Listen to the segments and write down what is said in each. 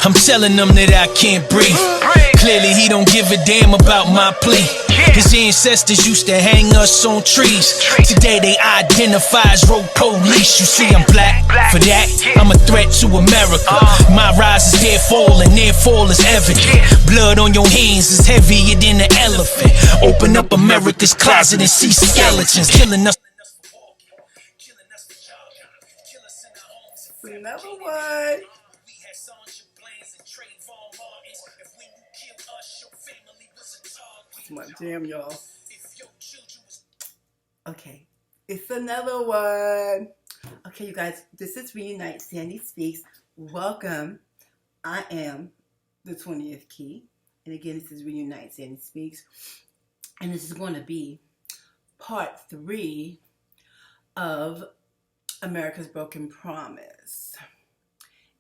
I'm telling them that I can't breathe. Clearly he don't give a damn about my plea. His ancestors used to hang us on trees. Today they identify as road police. You see I'm black, for that I'm a threat to America. My rise is their fall and their fall is evident. Blood on your hands is heavier than an elephant. Open up America's closet and see skeletons killing us. Another one. It's my jam, y'all. Okay, it's another one. Okay, you guys, this is Reignite Sandy Speaks. Welcome. I am the 20th key. And again, this is Reignite Sandy Speaks. And this is going to be part 3 of America's Broken Promise.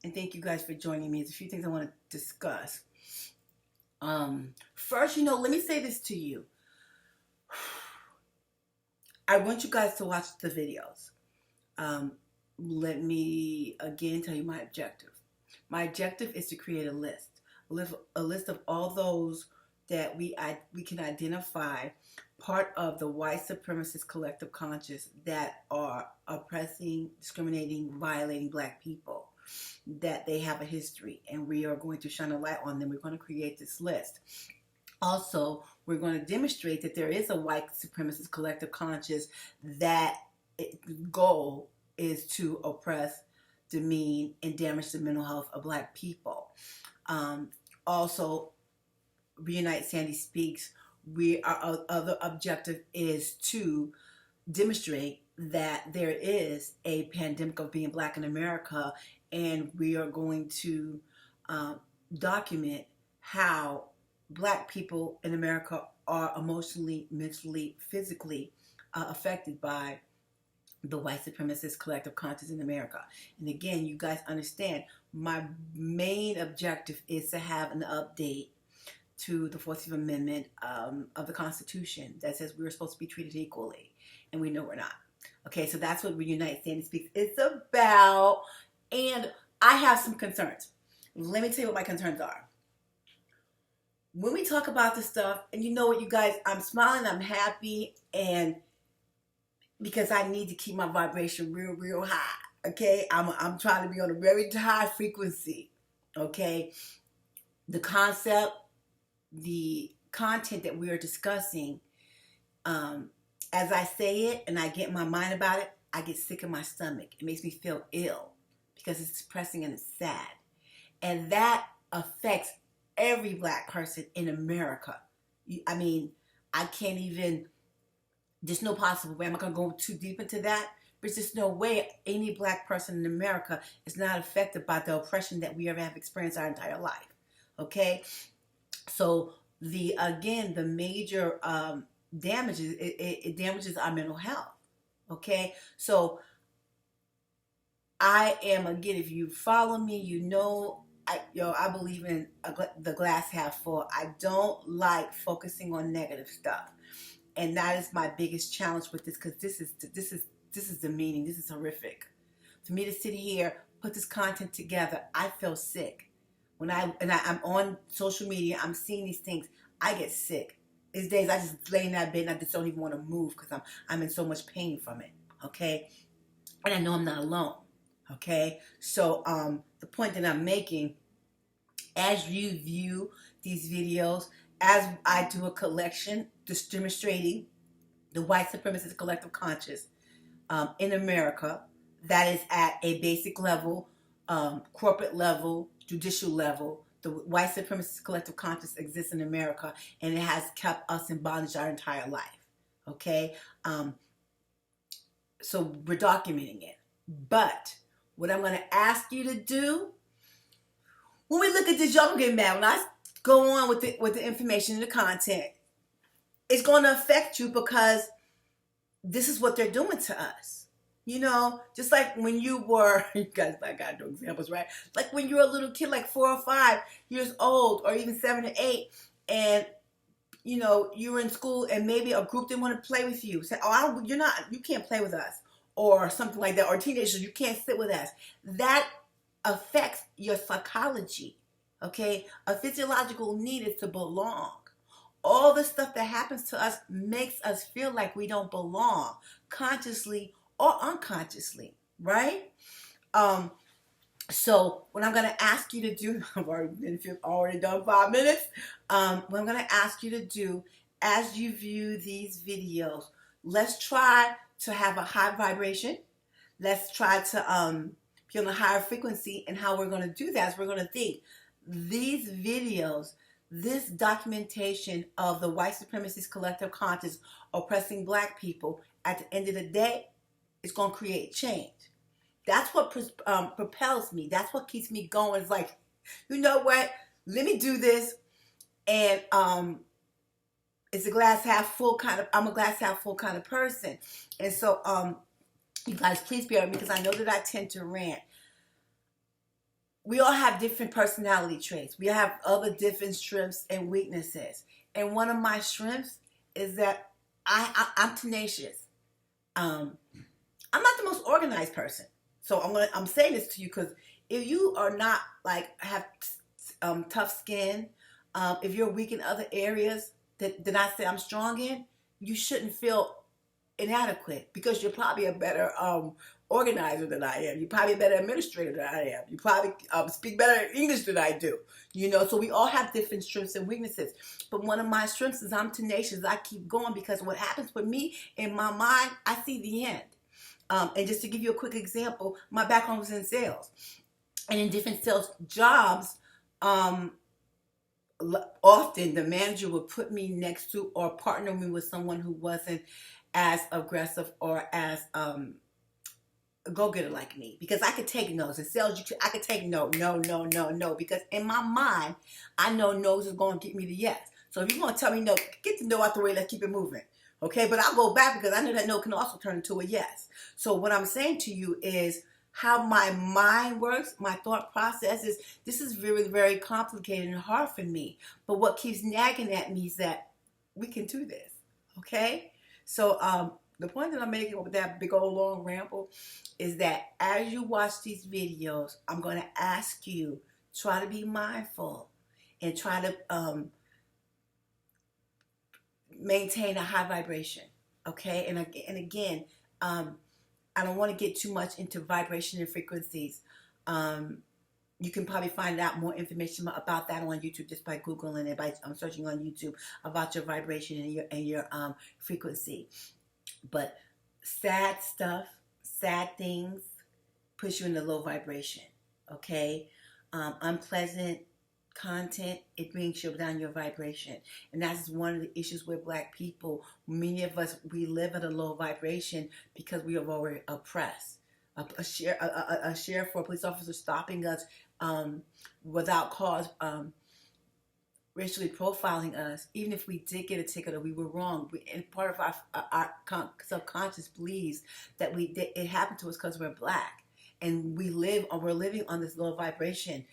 And thank you guys for joining me. There's a few things I want to discuss. First, let me say this to you. I want you guys to watch the videos. Let me again tell you my objective. My objective is to create a list of all those that we can identify part of the white supremacist collective conscious that are oppressing, discriminating, violating Black people, that they have a history, and we are going to shine a light on them. We're going to create this list. Also, we're going to demonstrate that there is a white supremacist collective conscious that goal is to oppress, demean, and damage the mental health of Black people. Also, Reunite Sandy Speaks, our other objective is to demonstrate that there is a pandemic of being Black in America, and we are going to document how Black people in America are emotionally, mentally, physically affected by the white supremacist collective conscious in America. And again, you guys understand, my main objective is to have an update to the 14th Amendment of the Constitution that says we were supposed to be treated equally, and we know we're not. Okay, so that's what Reunite Sandy Speaks is about, and I have some concerns. Let me tell you what my concerns are. When we talk about this stuff, and you know what, you guys, I'm smiling, I'm happy, and because I need to keep my vibration real, real high. Okay, I'm trying to be on a very high frequency. Okay, the concept, the content that we are discussing, as I say it and I get in my mind about it, I get sick in my stomach. It makes me feel ill because it's depressing and it's sad. And that affects every Black person in America. I mean, I can't even, there's no possible way. I'm not going to go too deep into that. But there's just no way any Black person in America is not affected by the oppression that we ever have experienced our entire life. Okay? So the major damages, it damages our mental health. Okay? So I am, again, if you follow me, I believe in the glass half full. I don't like focusing on negative stuff. And that is my biggest challenge with this, because this is demeaning. This is horrific. For me to sit here, put this content together, I feel sick. When I'm on social media, I'm seeing these things, I get sick. These days I just lay in that bed and I just don't even want to move because I'm in so much pain from it. Okay? And I know I'm not alone. Okay? So the point that I'm making, as you view these videos, as I do a collection just demonstrating the white supremacist collective conscious in America, that is at a basic level, corporate level, judicial level, the white supremacist collective conscious exists in America, and it has kept us in bondage our entire life. Okay? So we're documenting it. But what I'm going to ask you to do, when we look at this, y'all get mad. When I go on with the information and the content, it's going to affect you because this is what they're doing to us. Just like when you were, you guys, I got no examples, right? Like when you were a little kid, like 4 or 5 years old, or even 7 or 8, and you were in school and maybe a group didn't want to play with you. Say, oh, you can't play with us, or something like that. Or teenagers, you can't sit with us. That affects your psychology. Okay? A physiological need is to belong. All the stuff that happens to us makes us feel like we don't belong, consciously or unconsciously, right? So what I'm going to ask you to do, I've already done 5 minutes. What I'm going to ask you to do as you view these videos, let's try to have a high vibration. Let's try to be on a higher frequency. And how we're going to do that is we're going to think these videos, this documentation of the white supremacist collective conscious oppressing black people, at the end of the day, it's going to create change. That's what propels me. That's what keeps me going. It's like, you know what? Let me do this. And it's a glass half full kind of, I'm a glass half full kind of person. And so, you guys, please bear with me because I know that I tend to rant. We all have different personality traits. We have other different strengths and weaknesses. And one of my strengths is that I'm tenacious. I'm not the most organized person. So I'm saying this to you because if you are not have tough skin, if you're weak in other areas that I say I'm strong in, you shouldn't feel inadequate because you're probably a better organizer than I am. You're probably a better administrator than I am. You probably speak better English than I do. So we all have different strengths and weaknesses. But one of my strengths is I'm tenacious. I keep going because what happens with me, in my mind, I see the end. And just to give you a quick example, my background was in sales. And in different sales jobs, often the manager would put me next to or partner me with someone who wasn't as aggressive or as a go-getter like me. Because I could take no's. In sales, I could take no. Because in my mind, I know no's is going to get me to yes. So if you're going to tell me no, get the no out the way. Let's keep it moving. Okay, but I'll go back because I know that no can also turn into a yes. So what I'm saying to you is how my mind works, my thought process is, this is very, very complicated and hard for me. But what keeps nagging at me is that we can do this, okay? So the point that I'm making with that big old long ramble is that as you watch these videos, I'm going to ask you, try to be mindful and try to maintain a high vibration, okay? And again, I don't want to get too much into vibration and frequencies. You can probably find out more information about that on YouTube just by Googling it, by searching on YouTube about your vibration and your frequency. But sad stuff, sad things push you into low vibration, okay? Unpleasant content, it brings you down your vibration. And that's one of the issues with black people. Many of us, we live at a low vibration because we are already oppressed. A sheriff or a police officer stopping us without cause, racially profiling us, even if we did get a ticket or we were wrong. And part of our subconscious believes that it happened to us because we're black. And we're living on this low vibration.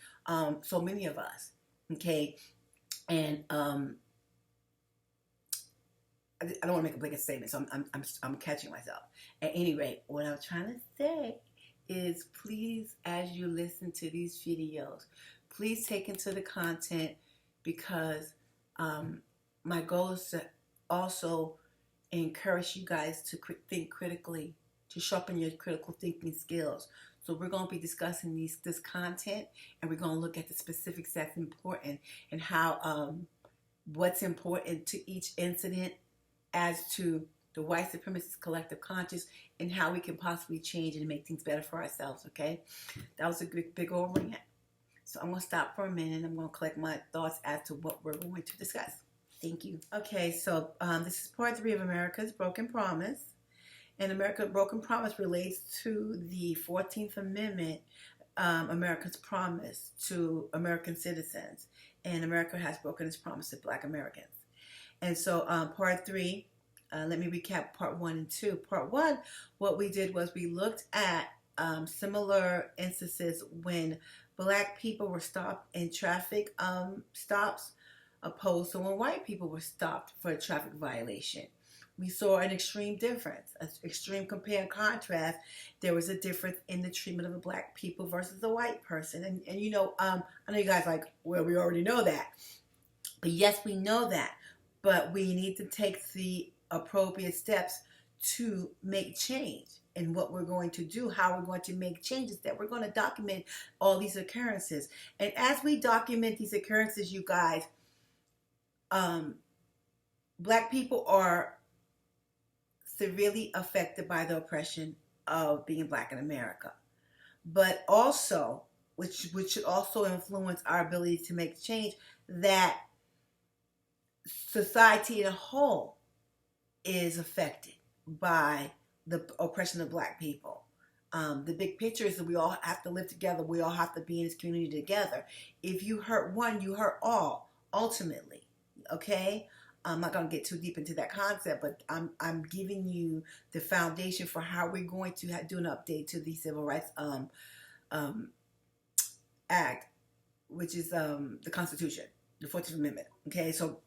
So many of us, okay, and I don't want to make a blanket statement, so I'm catching myself. At any rate, what I'm trying to say is, please, as you listen to these videos, please take into the content, because my goal is to also encourage you guys to think critically, to sharpen your critical thinking skills. So we're going to be discussing this content, and we're going to look at the specifics that's important and how what's important to each incident as to the white supremacist collective conscious, and how we can possibly change and make things better for ourselves, okay? That was a big old rant. So I'm going to stop for a minute. I'm going to collect my thoughts as to what we're going to discuss. Thank you. Okay, so this is part 3 of America's Broken Promise. And America's Broken Promise relates to the 14th Amendment, America's promise to American citizens. And America has broken its promise to Black Americans. And so part 3, let me recap part 1 and 2. Part 1, what we did was we looked at similar instances when Black people were stopped in traffic stops, opposed to when white people were stopped for a traffic violation. we saw an extreme difference, an extreme compare and contrast. There was a difference in the treatment of the black people versus the white person. And you know, I know you guys like, well, we already know that. But yes, we know that. But we need to take the appropriate steps to make change in what we're going to do, how we're going to make changes, that we're going to document all these occurrences. And as we document these occurrences, you guys, black people are severely affected by the oppression of being black in America. But also, which should also influence our ability to make change, that society as a whole is affected by the oppression of black people. The big picture is that we all have to live together. We all have to be in this community together. If you hurt one, you hurt all, ultimately. Okay? I'm not going to get too deep into that concept, but I'm giving you the foundation for how we're going to do an update to the Civil Rights Act, which is the Constitution, the 14th Amendment. Okay? So,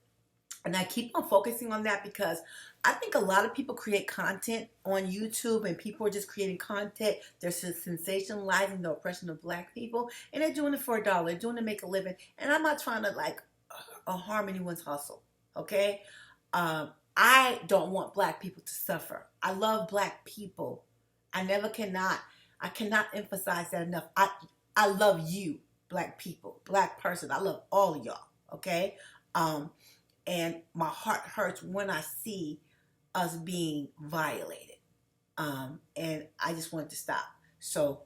and I keep on focusing on that because I think a lot of people create content on YouTube, and people are just creating content. They're sensationalizing the oppression of black people, and they're doing it for $1. They're doing it to make a living. And I'm not trying to like harm anyone's hustle. Okay? I don't want black people to suffer. I love black people. I cannot emphasize that enough. I love you, black people, black person. I love all of y'all. Okay? And my heart hurts when I see us being violated. And I just want it to stop. So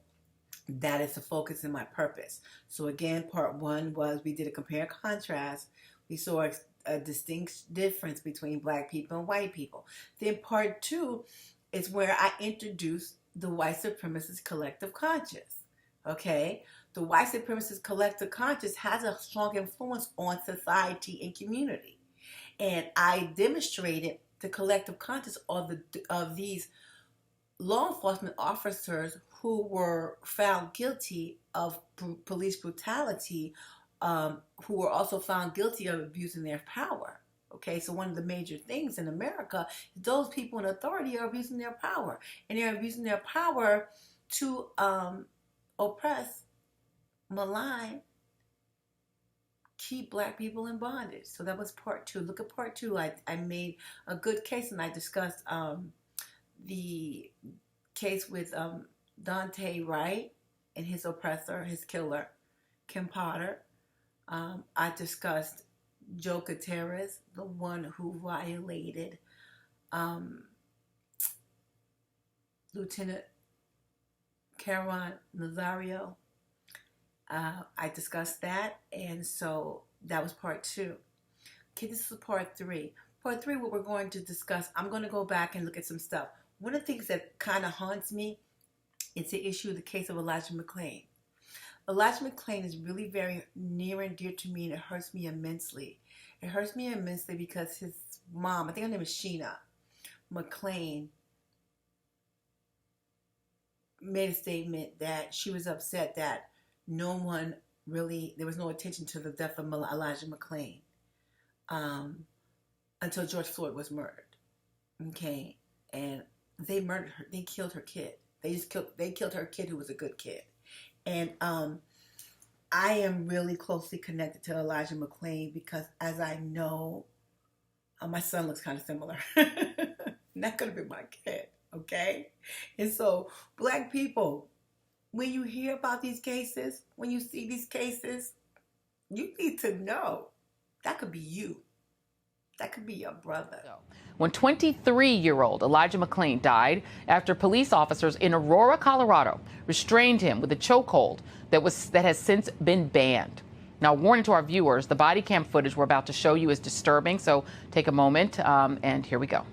that is the focus and my purpose. So again, part one was we did a compare and contrast. We saw a distinct difference between black people and white people. Then part two is where I introduced the white supremacist collective conscious. Okay? The white supremacist collective conscious has a strong influence on society and community. And I demonstrated the collective conscious of these law enforcement officers who were found guilty of police brutality, who were also found guilty of abusing their power. Okay, so one of the major things in America is those people in authority are abusing their power. And they're abusing their power to oppress, malign, keep black people in bondage. So that was part two. Look at part two. I made a good case, and I discussed the case with Dante Wright and his oppressor, his killer, Kim Potter. I discussed Joe Gutierrez, the one who violated Lieutenant Caron Nazario. I discussed that, and so that was part two. Okay, this is part three. Part three, what we're going to discuss, I'm going to go back and look at some stuff. One of the things that kind of haunts me is the issue of the case of Elijah McClain. Elijah McClain is really very near and dear to me, and it hurts me immensely. It hurts me immensely because his mom, I think her name is Sheena McClain, made a statement that she was upset that no one really, there was no attention to the death of Elijah McClain until George Floyd was murdered. Okay, and they murdered her. They killed her kid. They killed her kid, who was a good kid. And I am really closely connected to Elijah McClain because, as I know, my son looks kind of similar. Not gonna be my kid, okay? And so, black people, when you hear about these cases, when you see these cases, you need to know that could be you. That could be your brother. When 23-year-old Elijah McClain died after police officers in Aurora, Colorado, restrained him with a chokehold that has since been banned. Now, warning to our viewers, the body cam footage we're about to show you is disturbing, so take a moment, and here we go.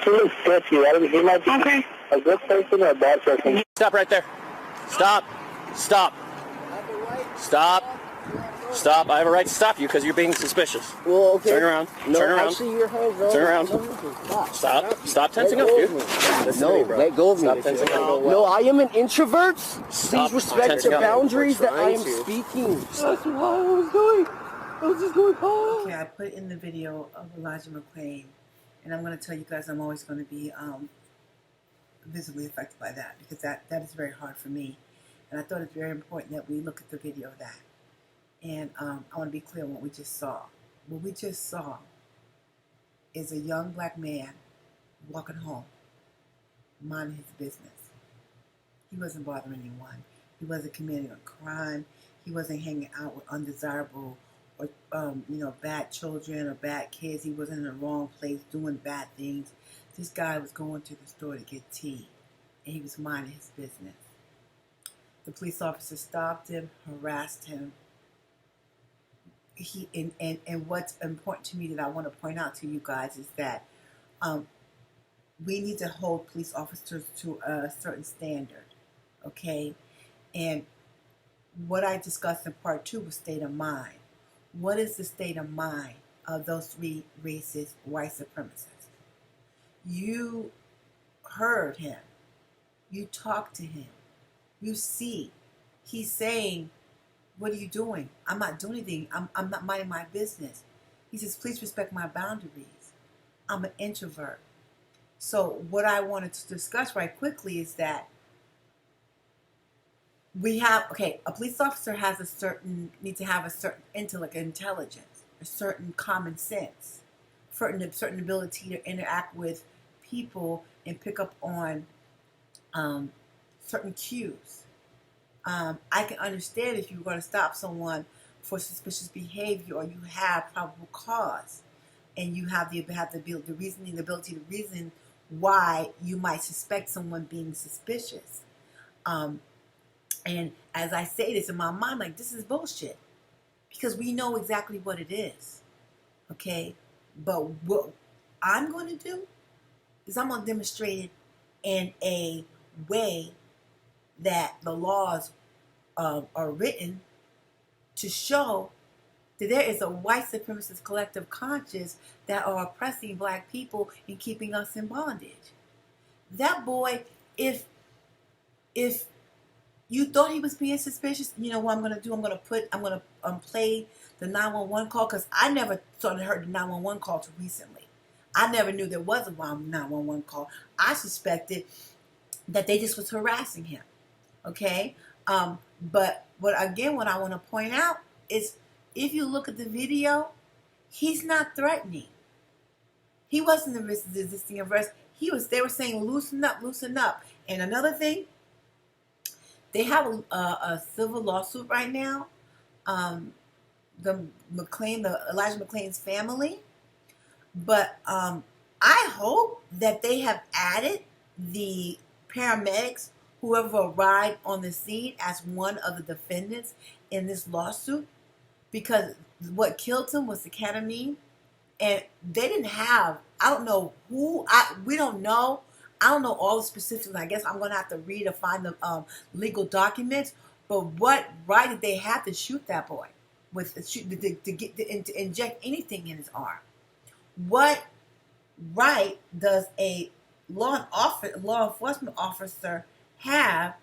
Okay. A good person or a bad person? Stop right there. Stop. Stop. Stop. Stop. I have a right to stop you because you're being suspicious. Well, okay. Turn around. No, Turn around. actually, your hands, bro. Turn around. Stop. Stop tensing up, dude. No, let go of me. Stop tensing up. No, I am an introvert. Stop Please respect the boundaries that I am speaking. That's what I was doing. I was just going, oh. Okay, I put in the video of Elijah McClain And I'm going to tell you guys I'm always going to be visibly affected by that, because that is very hard for me. And I thought it's very important that we look at the video of that. And I want to be clear on what we just saw. What we just saw is a young black man walking home, minding his business. He wasn't bothering anyone. He wasn't committing a crime. He wasn't hanging out with undesirable or bad children or bad kids. He wasn't in the wrong place doing bad things. This guy was going to the store to get tea, and he was minding his business. The police officer stopped him, harassed him. And what's important to me that I want to point out to you guys is that we need to hold police officers to a certain standard, okay? And what I discussed in part 2 was state of mind. What is the state of mind of those 3 racist white supremacists? You heard him. You talked to him. You see, he's saying, what are you doing? I'm not doing anything. I'm not minding my business. He says, please respect my boundaries. I'm an introvert. So what I wanted to discuss right quickly is that a police officer needs to have a certain intelligence, a certain common sense, certain ability to interact with people and pick up on certain cues. I can understand if you're going to stop someone for suspicious behavior, or you have probable cause, and you have the ability to reason why you might suspect someone being suspicious. And as I say this in my mind, like, this is bullshit, because we know exactly what it is, okay? But what I'm going to do is I'm going to demonstrate it in a way that the laws are written to show that there is a white supremacist collective conscience that are oppressing black people and keeping us in bondage. That boy, if you thought he was being suspicious, you know what I'm going to do? I'm going to play the 911 call, because I never heard the 911 call till recently. I never knew there was a 911 call. I suspected that they just was harassing him. Okay? But what I want to point out is, if you look at the video, he's not threatening. He wasn't resisting arrest. They were saying, loosen up, loosen up. And another thing, they have a civil lawsuit right now. The Elijah McClain's family. But I hope that they have added the paramedics, whoever arrived on the scene, as one of the defendants in this lawsuit, because what killed him was the ketamine, and they didn't have, I don't know who, we don't know. I don't know all the specifics. I guess I'm going to have to read or find the legal documents. But what right did they have to shoot that boy to inject anything in his arm? What right does a law enforcement officer have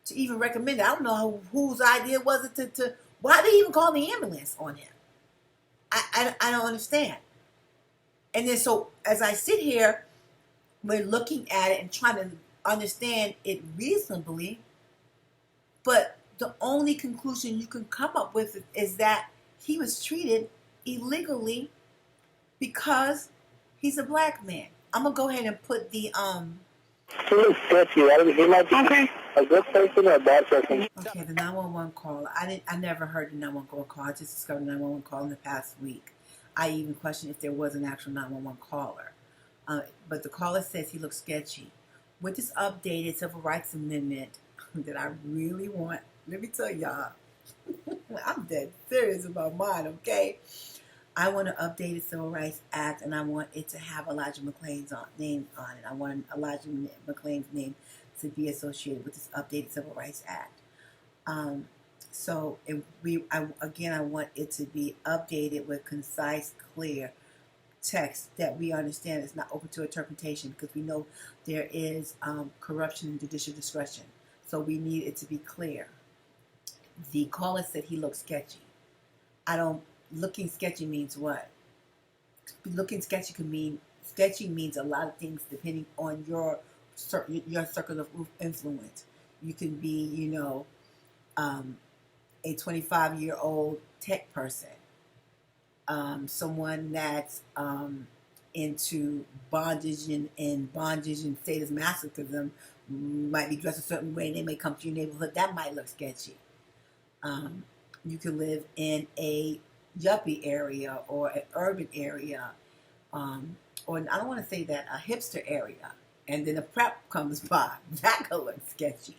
to even recommend it? I don't know whose idea was it to why did they even call the ambulance on him? I don't understand. And then so as I sit here, we're looking at it and trying to understand it reasonably, but the only conclusion you can come up with is that he was treated illegally because he's a black man. I'm gonna go ahead and put the He looks sketchy. He might be a good person or a bad person. Okay, the 911 call. I never heard the 911 call. I just discovered the 911 call in the past week. I even questioned if there was an actual 911 caller. But the caller says he looks sketchy. With this updated civil rights amendment that I really want, let me tell y'all, I'm dead serious about mine, okay? I want to update the Civil Rights Act, and I want it to have Elijah McClain's name on it. I want Elijah McClain's name to be associated with this updated Civil Rights Act. I want it to be updated with concise, clear text that we understand is not open to interpretation, because we know there is corruption in judicial discretion. So we need it to be clear. The caller said he looks sketchy. Looking sketchy means what? Looking sketchy could mean sketchy means a lot of things depending on your circle of influence. You can be, you know, a 25-year-old tech person, someone that's into bondage and sadomasochism, might be dressed a certain way, and they may come to your neighborhood. That might look sketchy. You can live in a yuppie area or an urban area, or I don't want to say that, a hipster area, and then a prep comes by. That could look sketchy.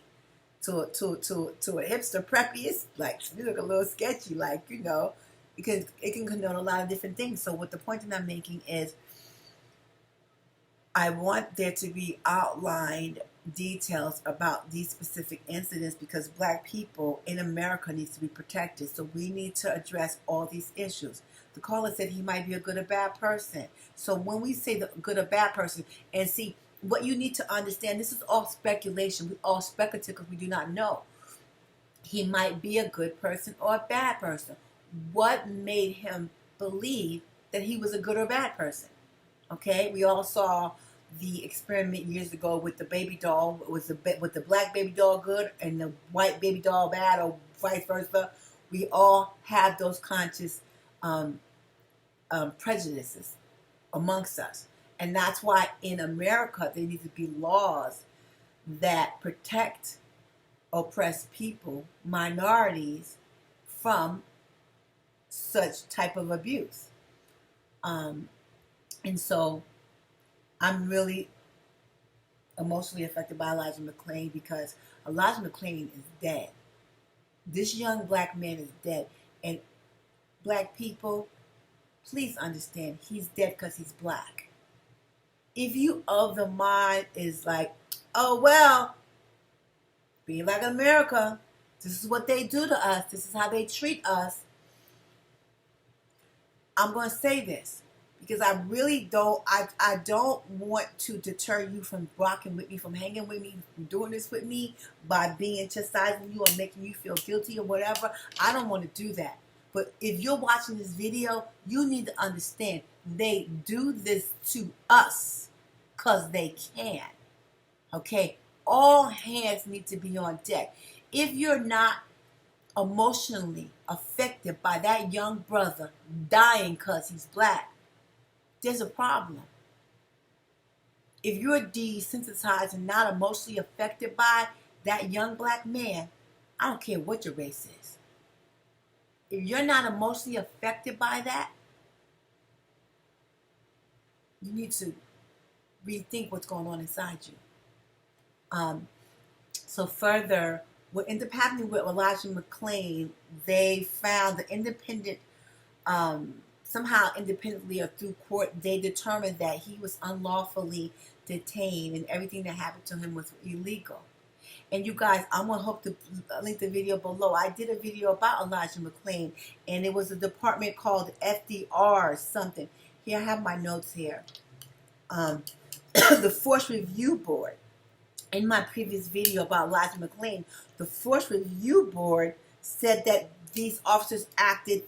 To a hipster preppy, it's like, you look a little sketchy, like, you know, because it can connote a lot of different things. So what the point that I'm making is, I want there to be outlined details about these specific incidents, because Black people in America needs to be protected. So we need to address all these issues. The caller said he might be a good or bad person. So when we say the good or bad person, and see, what you need to understand, this is all speculation. We're all speculative because we do not know. He might be a good person or a bad person. What made him believe that he was a good or bad person? Okay, we all saw the experiment years ago with the baby doll. Was the black baby doll good and the white baby doll bad, or vice versa? We all have those conscious prejudices amongst us. And that's why in America there need to be laws that protect oppressed people, minorities, from such type of abuse. And so I'm really emotionally affected by Elijah McClain, because Elijah McClain is dead. This young Black man is dead. And Black people, please understand, he's dead because he's Black. If you of the mind is like, oh, well, being Black in America, this is what they do to us, this is how they treat us, I'm going to say this, because I really don't, I don't want to deter you from rocking with me, from hanging with me, from doing this with me, by being chastising you or making you feel guilty or whatever. I don't want to do that. But if you're watching this video, you need to understand, they do this to us because they can. Okay? All hands need to be on deck. If you're not emotionally affected by that young brother dying because he's Black, there's a problem. If you're desensitized and not emotionally affected by that young Black man, I don't care what your race is. If you're not emotionally affected by that, you need to rethink what's going on inside you. So further, what ended up happening with Elijah McClain, they found the independent, somehow independently or through court, they determined that he was unlawfully detained and everything that happened to him was illegal. And you guys, I'm going to hope to link the video below. I did a video about Elijah McClain, and it was a department called FDR something. Here, I have my notes here. The Force Review Board. In my previous video about Elijah McClain, the Force Review Board said that these officers acted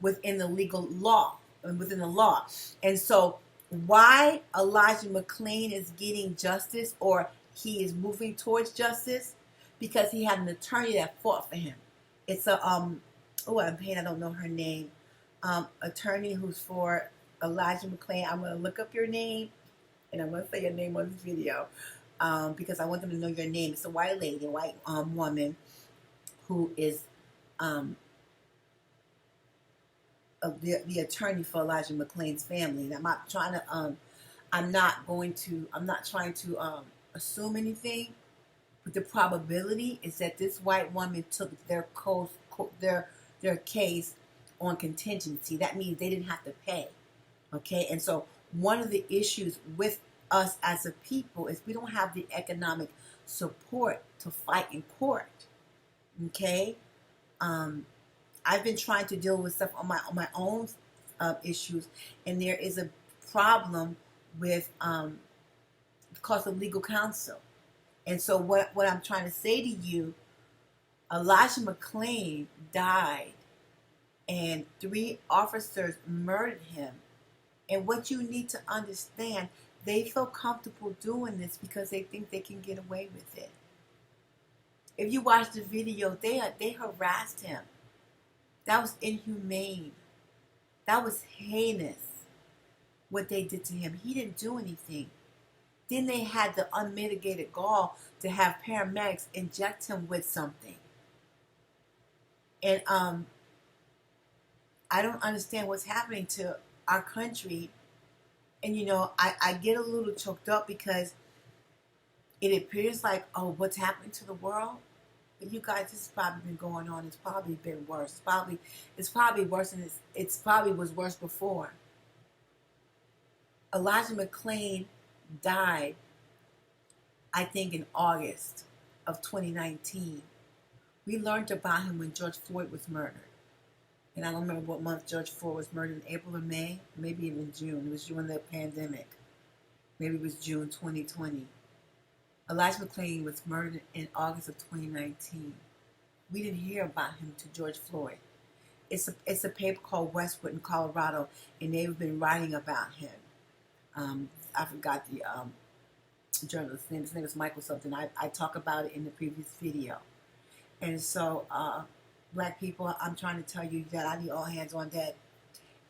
within the legal law, within the law. And so why Elijah McClain is getting justice, or he is moving towards justice, because he had an attorney that fought for him. It's a I don't know her name. Attorney who's for Elijah McClain. I'm gonna look up your name and I'm gonna say your name on this video, because I want them to know your name. It's a white lady, a white woman who is the attorney for Elijah McClain's family. And I'm not trying to I'm not trying to assume anything, but the probability is that this white woman took their case on contingency. That means they didn't have to pay. Okay, and so one of the issues with us as a people is we don't have the economic support to fight in court. Okay, I've been trying to deal with stuff on my own issues, and there is a problem with the cost of legal counsel. And so what I'm trying to say to you, Elijah McClain died, and 3 officers murdered him And what you need to understand, they feel comfortable doing this because they think they can get away with it. If you watch the video, they harassed him. That was inhumane. That was heinous, what they did to him. He didn't do anything. Then they had the unmitigated gall to have paramedics inject him with something. And I don't understand what's happening to our country. And, you know, I get a little choked up because it appears like, oh, what's happening to the world? But you guys, this has probably been going on. It's probably been worse. It's probably worse than it's probably was worse before. Elijah McClain died, I think, in August of 2019. We learned about him when George Floyd was murdered. And I don't remember what month George Floyd was murdered, in April or May, maybe even June. It was during the pandemic. Maybe it was June 2020. Elijah McClain was murdered in August of 2019. We didn't hear about him to George Floyd. It's a paper called Westwood in Colorado, and they've been writing about him. I forgot the journalist's name. His name is Michael something. I talk about it in the previous video. And so, black people, I'm trying to tell you that I need all hands on deck.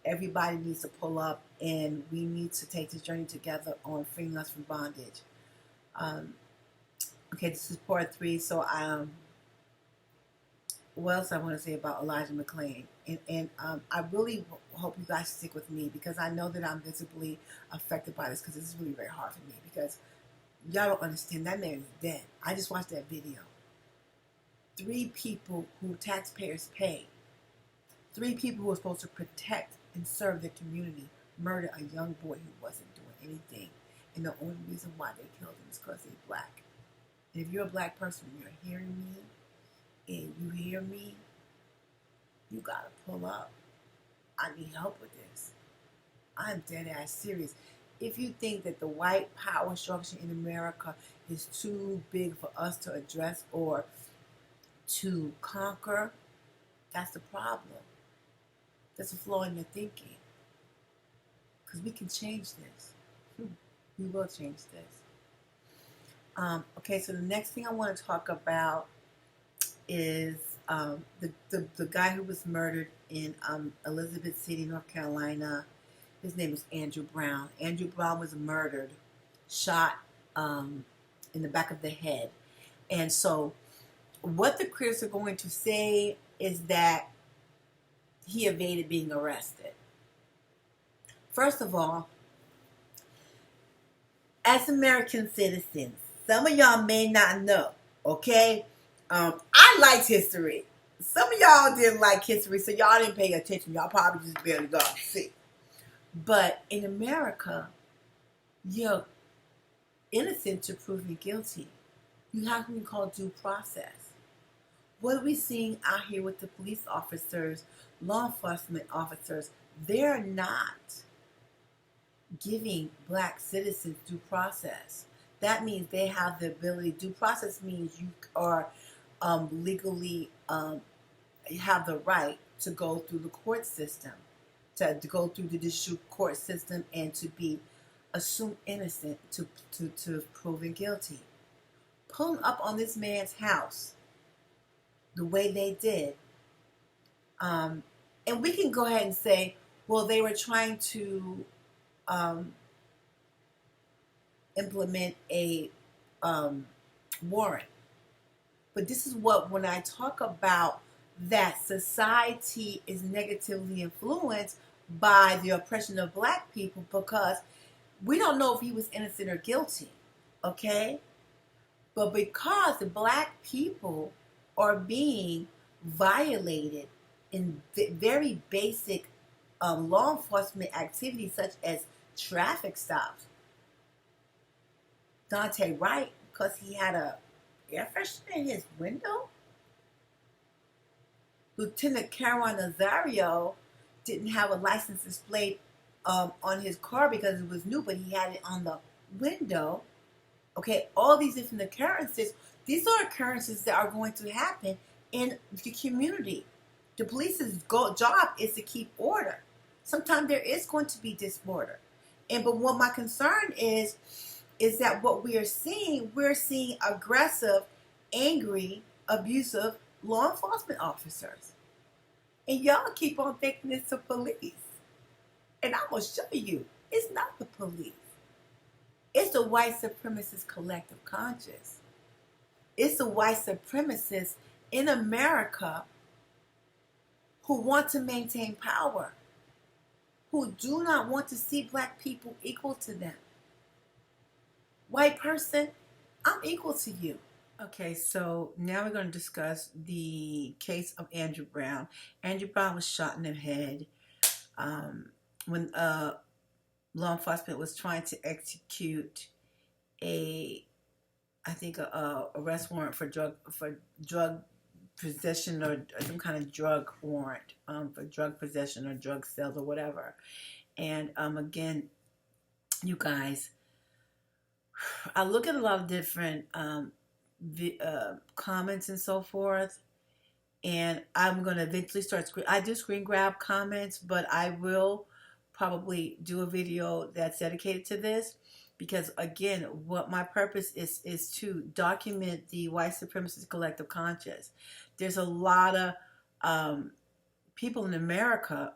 Everybody needs to pull up, and we need to take this journey together on freeing us from bondage. Okay, this is part 3. So, what else I want to say about Elijah McClain? And I really hope you guys stick with me, because I know that I'm visibly affected by this, because this is really very hard for me, because y'all don't understand. That man is dead. I just watched that video. 3 people who taxpayers pay, 3 people who are supposed to protect and serve the community, murder a young boy who wasn't doing anything. And the only reason why they killed him is because he's black. And if you're a black person and you're hearing me, and you hear me, you gotta pull up. I need help with this. I'm dead ass serious. If you think that the white power structure in America is too big for us to address or to conquer, that's the problem. That's a flaw in your thinking. Because we can change this. We will change this. Okay, so the next thing I want to talk about is the guy who was murdered in Elizabeth City, North Carolina. His name is Andrew Brown. Andrew Brown was murdered, shot in the back of the head. And so what the critics are going to say is that he evaded being arrested. First of all, as American citizens, some of y'all may not know, okay? I liked history. Some of y'all didn't like history, so y'all didn't pay attention. Y'all probably just barely got to see. But in America, you're innocent to proven guilty. You have something called due process. What are we seeing out here with the police officers, law enforcement officers? They're not giving black citizens due process. That means they have the ability. Due process means you are legally have the right to go through the court system, to go through the judicial court system, and to be assumed innocent to proven guilty. Pulling up on this man's house the way they did, and we can go ahead and say, well, they were trying to implement a warrant. But this is what, when I talk about that society is negatively influenced by the oppression of black people, because we don't know if he was innocent or guilty, okay? But because the black people are being violated in very basic law enforcement activities, such as traffic stops. Dante Wright, because he had a air freshener in his window. Lieutenant Cameron Nazario didn't have a license displayed on his car because it was new, but he had it on the window. Okay, all these different occurrences. These are occurrences that are going to happen in the community. The police's job is to keep order. Sometimes there is going to be disorder. But what my concern is that what we're seeing aggressive, angry, abusive law enforcement officers. And y'all keep on thinking it's the police. And I'm going to show you, it's not the police. It's the white supremacist collective conscious. It's the white supremacists in America who want to maintain power, who do not want to see black people equal to them. White person, I'm equal to you. Okay, so now we're going to discuss the case of Andrew Brown. Andrew Brown was shot in the head when law enforcement was trying to execute a arrest warrant for drug possession or some kind of drug warrant for drug possession or drug sales or whatever. And again, you guys, I look at a lot of different comments and so forth, and I'm going to eventually I do screen grab comments, but I will probably do a video that's dedicated to this, because again, what my purpose is to document the white supremacist collective conscious. There's a lot of people in America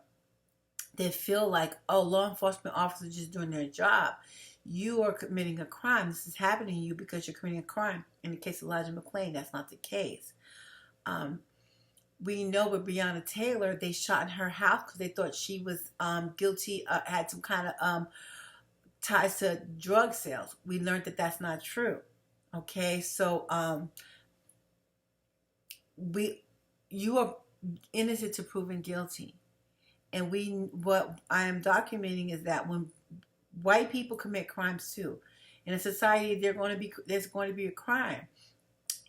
that feel like, oh, law enforcement officers are just doing their job. You are committing a crime. This is happening to you because you're committing a crime. In the case of Elijah McClain, that's not the case. We know with Breonna Taylor, they shot in her house because they thought she was guilty, had some kind of ties to drug sales. We learned that that's not true. Okay, so you are innocent to proven guilty, and what I am documenting is that when white people commit crimes too, in a society, there's going to be a crime.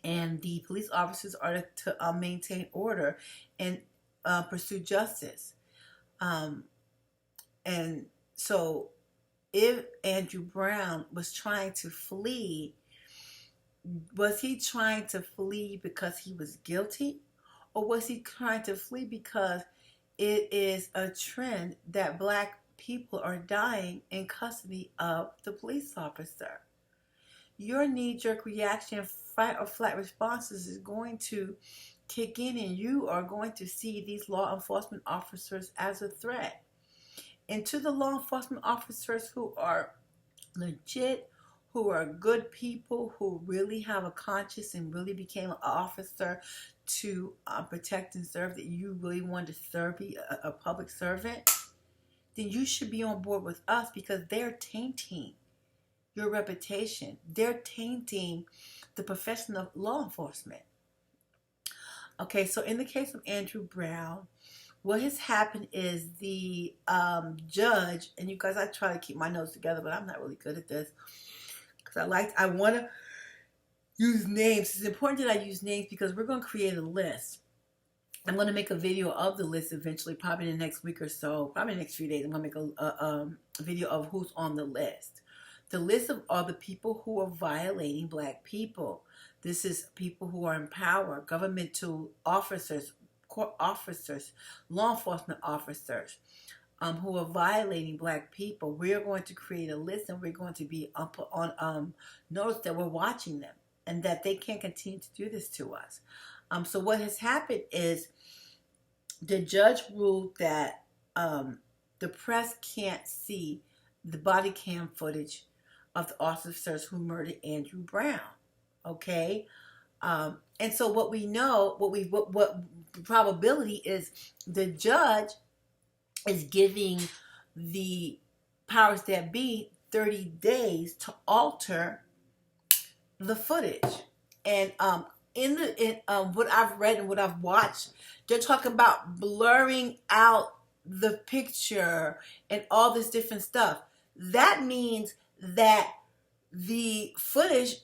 And the police officers are to maintain order and pursue justice. And so if Andrew Brown was trying to flee, was he trying to flee because he was guilty? Or was he trying to flee because it is a trend that black people are dying in custody of the police officer? Your knee-jerk reaction, fight or flight responses is going to kick in, and you are going to see these law enforcement officers as a threat. And to the law enforcement officers who are legit, who are good people, who really have a conscience and really became an officer to protect and serve, that you really want to serve, be a public servant, then you should be on board with us, because they're tainting your reputation. They're tainting the profession of law enforcement. Okay, so in the case of Andrew Brown, what has happened is the judge, and you guys, I try to keep my notes together, but I'm not really good at this, because I want to use names. It's important that I use names because we're going to create a list. I'm going to make a video of the list eventually, probably in the next week or so, probably in the next few days. I'm going to make a video of who's on the list. The list of all the people who are violating black people. This is people who are in power, governmental officers, court officers, law enforcement officers, who are violating black people. We are going to create a list, and we're going to be up on notice that we're watching them and that they can't continue to do this to us. So what has happened is the judge ruled that the press can't see the body cam footage of the officers who murdered Andrew Brown. Okay, and so what we know, what probability is, the judge is giving the powers that be 30 days to alter the footage. And in what I've read and what I've watched, they're talking about blurring out the picture and all this different stuff. That means that the footage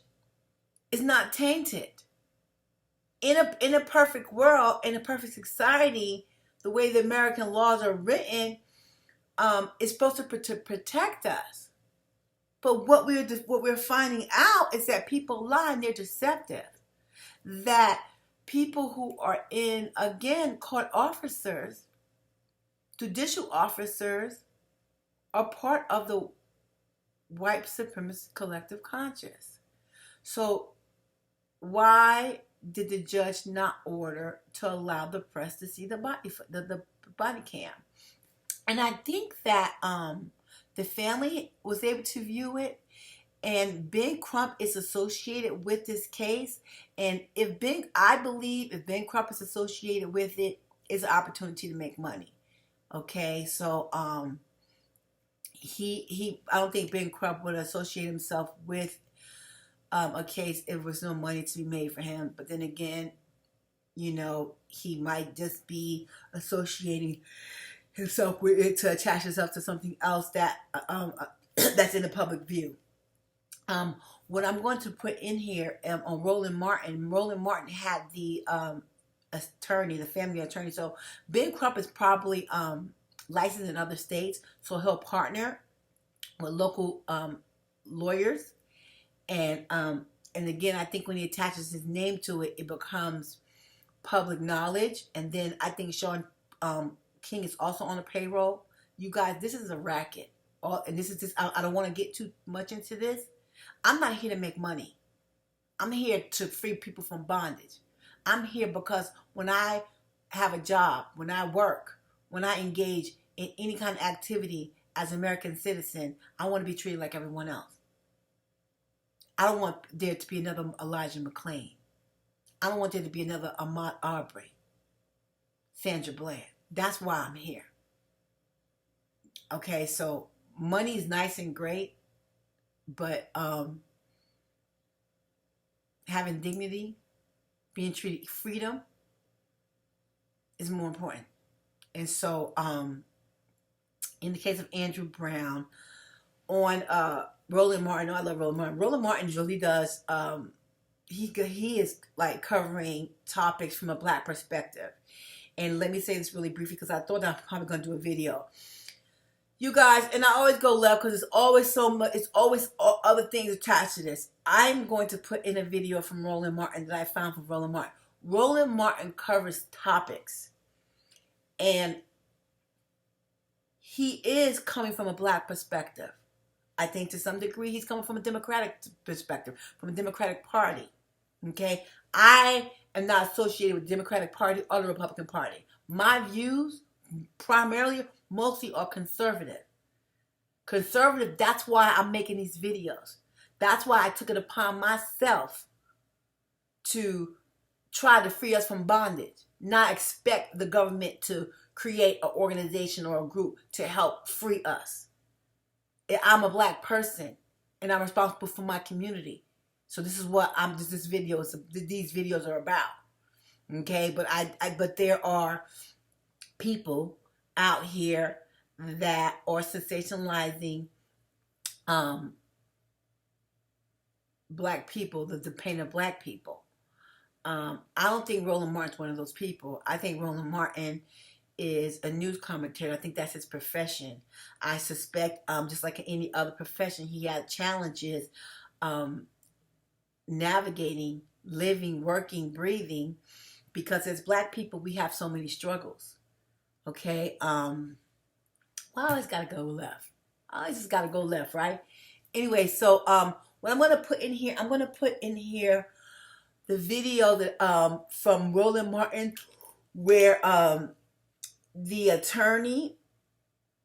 is not tainted. In a perfect world, in a perfect society, the way the American laws are written, is supposed to protect us. But what we're finding out is that people lie and they're deceptive. That people who are in, again, court officers Judicial officers are part of the white supremacist collective conscious. So why did the judge not order to allow the press to see the body cam? And I think that the family was able to view it, and Ben Crump is associated with this case. And I believe if Ben Crump is associated with it, it's an opportunity to make money. Okay, so I don't think Ben Crump would associate himself with a case if there was no money to be made for him. But then again, you know, he might just be associating himself with it to attach himself to something else that that's in the public view. What I'm going to put in here on Roland Martin. Roland Martin had the attorney, the family attorney. So Ben Crump is probably licensed in other states, so he'll partner with local lawyers. And again, I think when he attaches his name to it, it becomes public knowledge. And then I think Sean King is also on the payroll. You guys, this is a racket. And this is just, I don't want to get too much into this. I'm not here to make money. I'm here to free people from bondage. I'm here because when I have a job, when I work, when I engage in any kind of activity as an American citizen, I want to be treated like everyone else. I don't want there to be another Elijah McClain. I don't want there to be another Ahmaud Arbery, Sandra Bland. That's why I'm here. Okay, so money is nice and great, but having dignity, being treated freedom is more important. And so in the case of Andrew Brown, on Roland Martin, I love Roland Martin. Roland Martin really does, he is like covering topics from a black perspective. And let me say this really briefly because I thought I was probably going to do a video. You guys, and I always go left because it's always so much, it's always other things attached to this. I'm going to put in a video from Roland Martin that I found from Roland Martin. Roland Martin covers topics, and he is coming from a black perspective. I think to some degree he's coming from a Democratic perspective, from a Democratic Party. Okay? I am not associated with the Democratic Party or the Republican Party. My views primarily, mostly are conservative. Conservative, that's why I'm making these videos. That's why I took it upon myself to try to free us from bondage, not expect the government to create an organization or a group to help free us. I'm a black person, and I'm responsible for my community. So this is what these videos are about. Okay, but there are people out here that are sensationalizing black people, the pain of black people. I don't think Roland Martin's one of those people. I think Roland Martin is a news commentator. I think that's his profession. I suspect, just like in any other profession, he had challenges navigating, living, working, breathing, because as black people, we have so many struggles. Okay, well, I always gotta go left. I always just gotta go left, right? Anyway, so what I'm gonna put in here, I'm gonna put in here the video that from Roland Martin, where the attorney,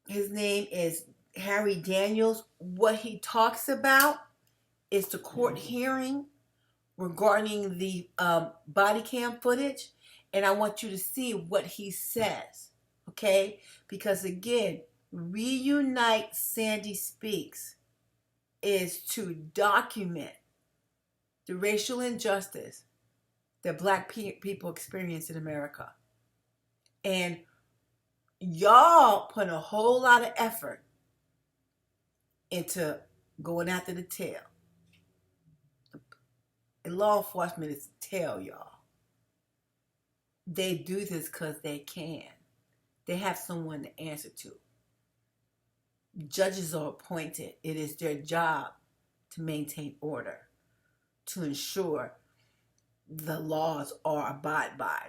his name is Harry Daniels. What he talks about is the court hearing regarding the body cam footage, and I want you to see what he says. Okay, because again, Reunite Sandy Speaks is to document the racial injustice that black people experience in America. And y'all put a whole lot of effort into going after the tail. And law enforcement is the tail, y'all. They do this because they can. They have someone to answer to. Judges are appointed. It is their job to maintain order, to ensure the laws are abided by.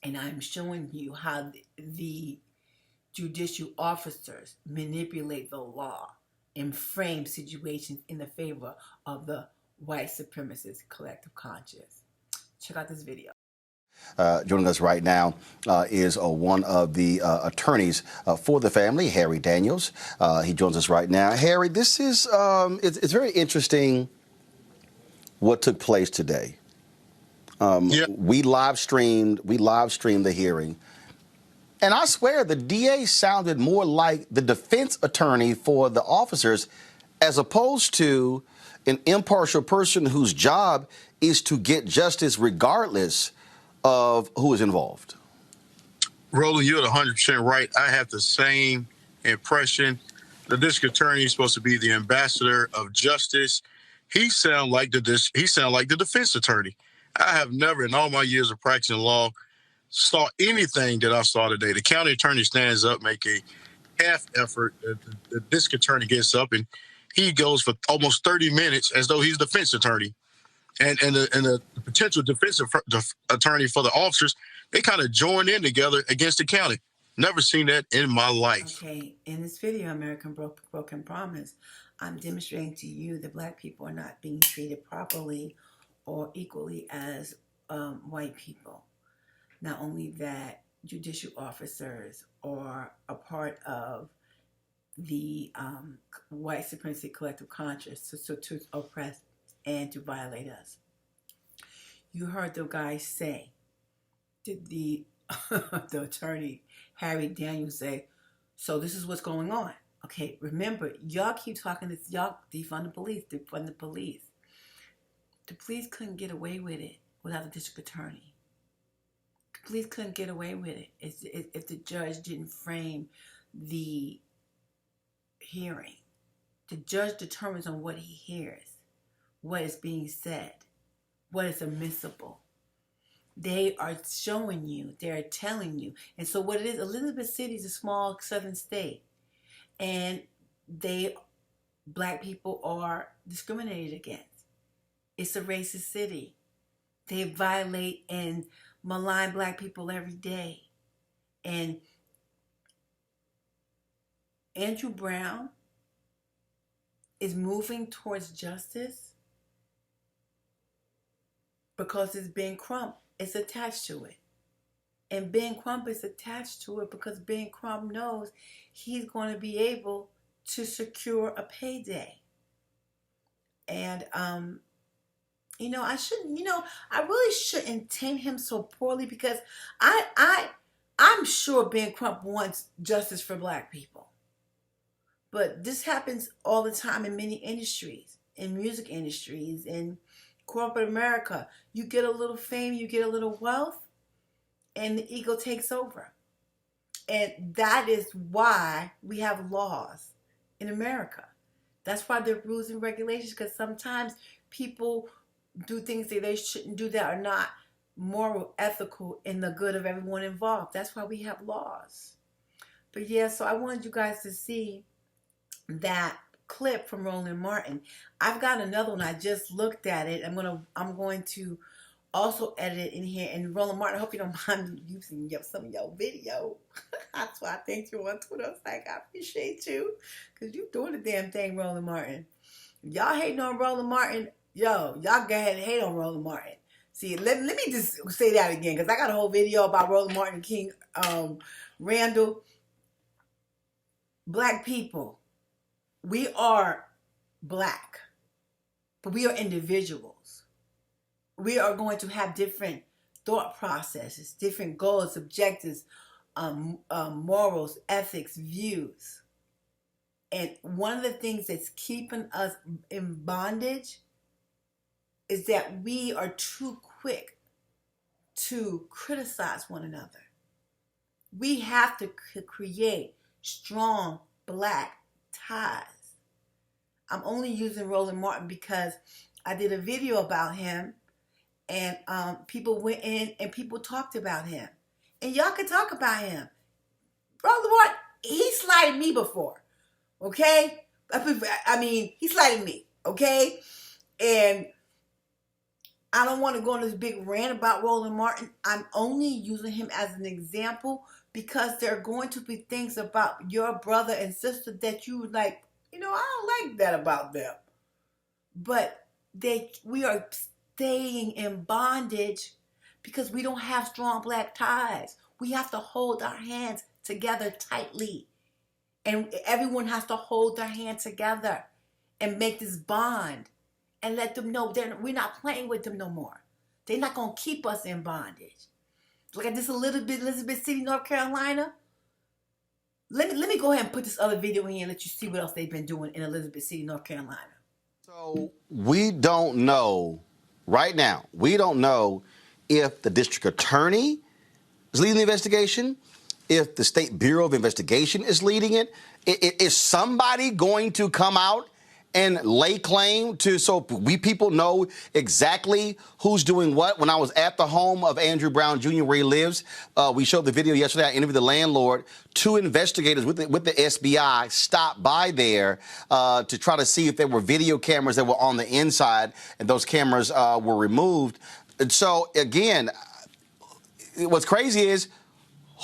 And I'm showing you how the judicial officers manipulate the law and frame situations in the favor of the white supremacist collective conscious. Check out this video. Joining us right now is one of the attorneys for the family, Harry Daniels. He joins us right now. Harry, this is it's very interesting what took place today. We live streamed the hearing, and I swear the DA sounded more like the defense attorney for the officers as opposed to an impartial person whose job is to get justice regardless of who is involved. Roland, you're 100% right. I have the same impression. The district attorney is supposed to be the ambassador of justice. He sound like the defense attorney. I have never, in all my years of practicing law, saw anything that I saw today. The county attorney stands up, make a half effort. The district attorney gets up and he goes for almost 30 minutes as though he's the defense attorney. And the potential defense attorney for the officers, they kind of join in together against the county. Never seen that in my life. Okay, in this video, American Broken Promise, I'm demonstrating to you that Black people are not being treated properly or equally as white people. Not only that, judicial officers are a part of the white supremacy collective conscious to oppress and to violate us. You heard the guy say, did the attorney Harry Daniels say, so this is what's going on. Okay, remember, y'all keep talking this, y'all defund the police, defund the police. The police couldn't get away with it without the district attorney. The police couldn't get away with it if the judge didn't frame the hearing. The judge determines on what he hears, what is being said, what is admissible. They are showing you, they're telling you. And so what it is, Elizabeth City is a small southern state. And Black people are discriminated against. It's a racist city. They violate and malign Black people every day. And Andrew Brown is moving towards justice because it's Ben Crump is attached to it. And Ben Crump is attached to it because Ben Crump knows he's going to be able to secure a payday. And, I really shouldn't taint him so poorly because I'm sure Ben Crump wants justice for Black people. But this happens all the time in many industries, in music industries, in corporate America. You get a little fame, you get a little wealth, and the ego takes over. And that is why we have laws in America. That's why there are rules and regulations, because sometimes people do things that they shouldn't do that are not moral, ethical, in the good of everyone involved. That's why we have laws. But yeah, so I wanted you guys to see that clip from Roland Martin. I've got another one. I just looked at it. I'm going to also edit it in here. And Roland Martin, I hope you don't mind using some of your video. That's why I thank you on Twitter. It's like, I appreciate you because you doing the damn thing, Roland Martin. Y'all hating on Roland Martin, y'all go ahead and hate on Roland Martin. See, let me just say that again because I got a whole video about Roland Martin and King Randall. Black people, we are Black, but we are individuals. We are going to have different thought processes, different goals, objectives, morals, ethics, views. And one of the things that's keeping us in bondage is that we are too quick to criticize one another. We have to create strong Black ties. I'm only using Roland Martin because I did a video about him and people went in and people talked about him. And y'all can talk about him. Roland Martin, he slighted me before, okay? I mean, he slighted me, okay? And I don't want to go on this big rant about Roland Martin. I'm only using him as an example because there are going to be things about your brother and sister that you like, I don't like that about them. But we are staying in bondage because we don't have strong black ties. We have to hold our hands together tightly. And everyone has to hold their hand together and make this bond and let them know we're not playing with them no more. They're not going to keep us in bondage. Look at this a little bit, Elizabeth City, North Carolina. Let me go ahead and put this other video in here and let you see what else they've been doing in Elizabeth City, North Carolina. So we don't know right now. We don't know if the district attorney is leading the investigation, if the State Bureau of Investigation is leading it. Is somebody going to come out and lay claim to, so we people know exactly who's doing what? When I was at the home of Andrew Brown Jr., where he lives, we showed the video yesterday. I interviewed the landlord. 2 investigators with the SBI stopped by there to try to see if there were video cameras that were on the inside, and those cameras were removed. And so, again, what's crazy is,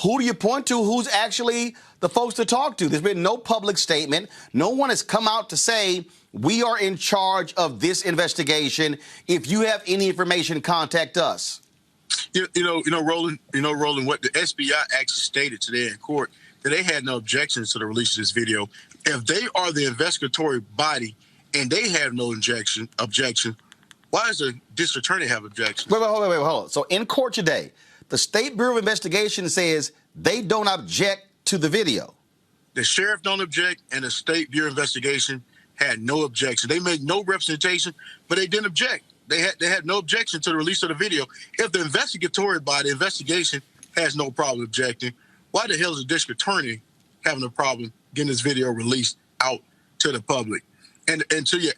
who do you point to? Who's actually the folks to talk to? There's been no public statement. No one has come out to say, we are in charge of this investigation. If you have any information, contact us. Roland, what the SBI actually stated today in court, that they had no objections to the release of this video. If they are the investigatory body and they have no objection, why does the district attorney have objections? Wait, hold on. So in court today, the State Bureau of Investigation says they don't object to the video. The sheriff don't object, and the State Bureau of Investigation had no objection. They made no representation, but they didn't object. They had no objection to the release of the video. If the investigatory body, investigation, has no problem objecting, why the hell is the district attorney having a problem getting this video released out to the public? And to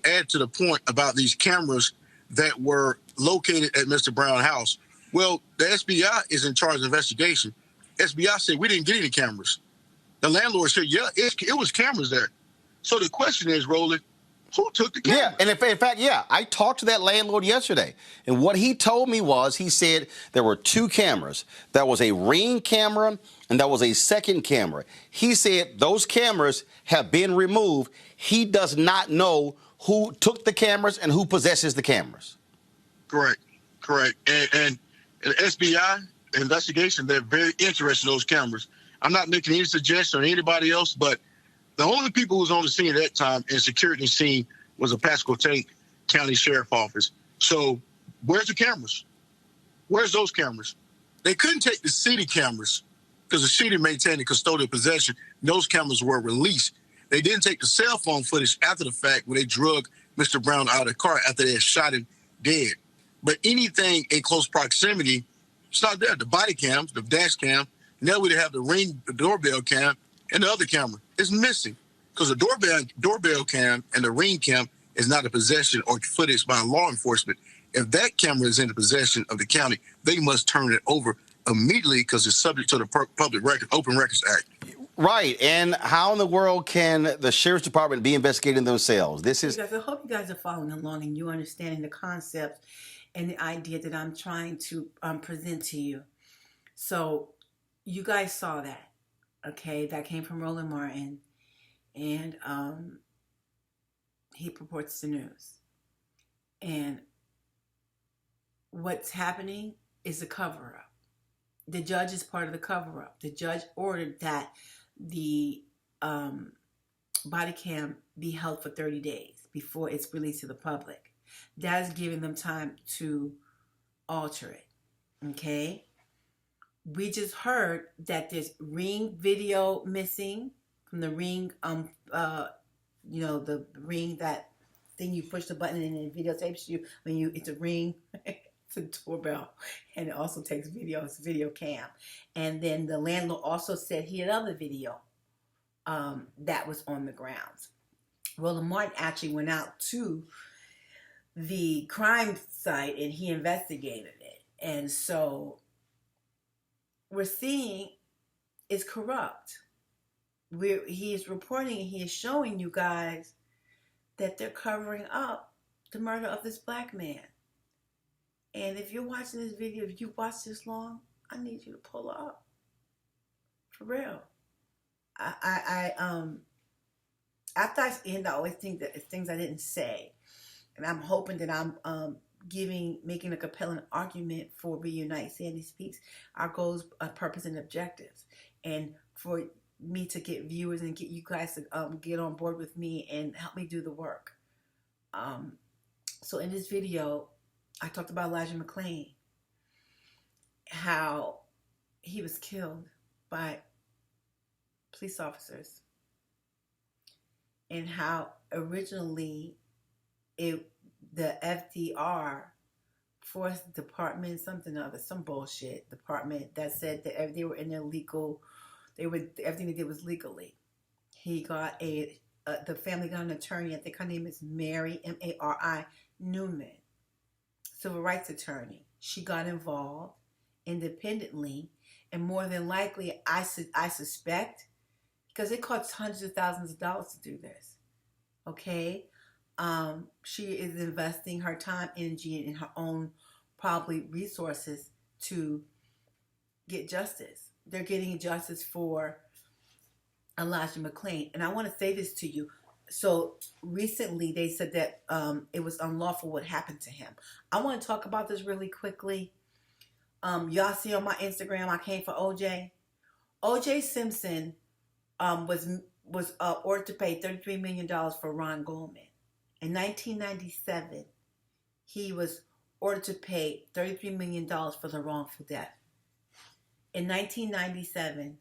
add to the point about these cameras that were located at Mr. Brown's house, well, the SBI is in charge of the investigation. SBI said we didn't get any cameras. The landlord said, yeah, it was cameras there. So the question is, Roland, who took the cameras? Yeah, and in fact, I talked to that landlord yesterday, and what he told me was, he said there were 2 cameras. There was a Ring camera, and there was a second camera. He said those cameras have been removed. He does not know who took the cameras and who possesses the cameras. Correct. And the SBI investigation, they're very interested in those cameras. I'm not making any suggestion on anybody else, but the only people who was on the scene at that time and security scene was the Pasquotank County Sheriff Office. So where's the cameras? Where's those cameras? They couldn't take the city cameras because the city maintained the custodial possession. Those cameras were released. They didn't take the cell phone footage after the fact where they drug Mr. Brown out of the car after they had shot him dead. But anything in close proximity, it's not there. The body cams, the dash cam, now we have the doorbell cam, and the other camera is missing because the doorbell cam and the Ring cam is not a possession or footage by law enforcement. If that camera is in the possession of the county, they must turn it over immediately because it's subject to the Public Record Open Records Act. Right, and how in the world can the Sheriff's Department be investigating themselves? I hope you guys are following along and you're understanding the concept and the idea that I'm trying to present to you. So you guys saw that, okay? That came from Roland Martin, and he purports the news. And what's happening is a cover-up. The judge is part of the cover-up. The judge ordered that the body cam be held for 30 days before it's released to the public. That is giving them time to alter it, okay? We just heard that there's Ring video missing from the Ring, the Ring, that thing you push the button and it videotapes you when it's a Ring. It's a doorbell, and it also takes video. It's a video cam. And then the landlord also said he had other video that was on the grounds. Roland Martin actually went out to the crime site and he investigated it. And so we're seeing it's corrupt. He is reporting and he is showing you guys that they're covering up the murder of this black man. And if you're watching this video, if you watched this long, I need you to pull up. For real. After I end, I always think that it's things I didn't say, and I'm hoping that I'm making a compelling argument for Reunite Sandy Speaks, our goals, purpose, and objectives, and for me to get viewers and get you guys to get on board with me and help me do the work. So in this video, I talked about Elijah McClain, how he was killed by police officers, and how originally the FDR, Force Department, something or other, some bullshit department that said that they were in illegal, everything they did was legally. He got the family got an attorney, I think her name is Mary, M-A-R-I, Newman, civil rights attorney. She got involved independently, and more than likely, I suspect, because it costs hundreds of thousands of dollars to do this, okay? She is investing her time, energy, and her own probably resources to get justice. They're getting justice for Elijah McClain. And I want to say this to you. So recently they said that it was unlawful what happened to him. I want to talk about this really quickly. Y'all see on my Instagram, I came for OJ. OJ Simpson was ordered to pay $33 million for Ron Goldman. In 1997, he was ordered to pay $33 million for the wrongful death. In 1997,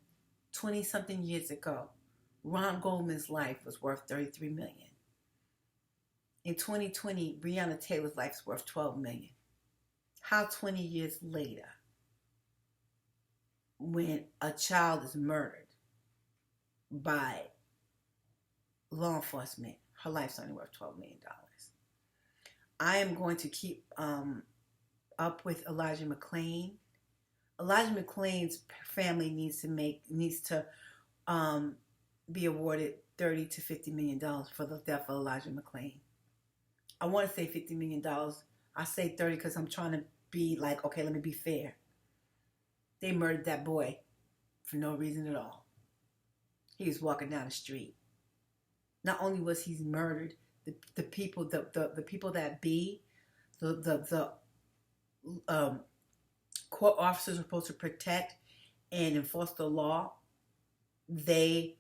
20-something years ago, Ron Goldman's life was worth $33 million. In 2020, Breonna Taylor's life is worth $12 million. How 20 years later, when a child is murdered by law enforcement, her life's only worth $12 million. I am going to keep up with Elijah McClain. Elijah McClain's family needs to be awarded $30 to $50 million for the death of Elijah McClain. I want to say $50 million. I say 30 because I'm trying to be like, okay, let me be fair. They murdered that boy for no reason at all. He was walking down the street. Not only was he murdered, the people that the court officers are supposed to protect and enforce the law, they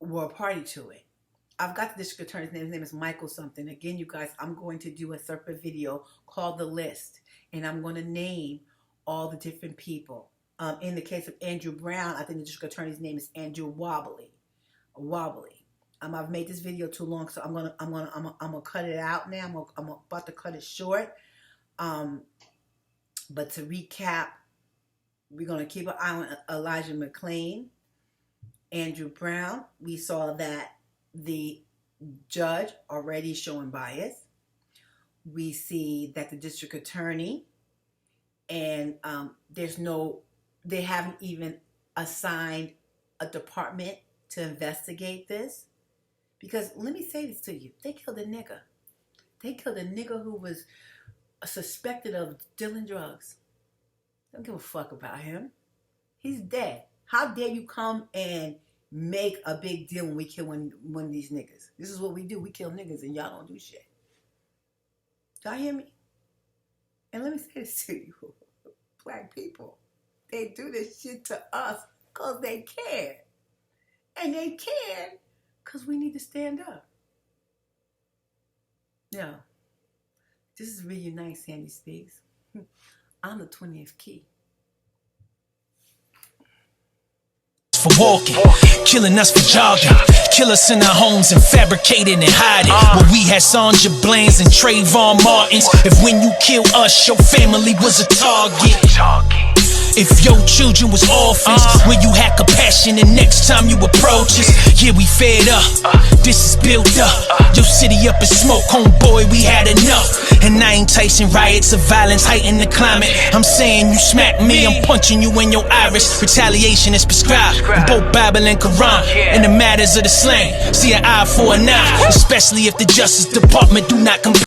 were a party to it. I've got the district attorney's name. His name is Michael something. Again, you guys, I'm going to do a separate video called The List, and I'm going to name all the different people. In the case of Andrew Brown, I think the district attorney's name is Andrew Wobbly. I've made this video too long, so I'm gonna cut it out now. I'm about to cut it short. But to recap, we're gonna keep an eye on Elijah McClain, Andrew Brown. We saw that the judge already showing bias. We see that the district attorney and they haven't even assigned a department to investigate this. Because let me say this to you, they killed a nigga. They killed a nigga who was suspected of dealing drugs. Don't give a fuck about him. He's dead. How dare you come and make a big deal when we kill one of these niggas? This is what we do. We kill niggas and y'all don't do shit. Y'all hear me? And let me say this to you. Black people, they do this shit to us because they care. And they care because we need to stand up. Yeah. This is Reunite Sandy Speaks. I'm the 20th key. For walking, killing us for jogging, kill us in our homes and fabricating and hiding. Where we had Sandra Bland's and Trayvon Martin's. If when you kill us, your family was a target. If your children was orphans, will you have compassion the next time you approach us? Yeah, we fed up, this is built up. Your city up in smoke, homeboy, we had enough. And I ain't Tyson, riots of violence heighten the climate. I'm saying you smack me, I'm punching you in your iris. Retaliation is prescribed in both Bible and Quran. In the matters of the slang, see an eye for an eye, especially if the Justice Department do not comply.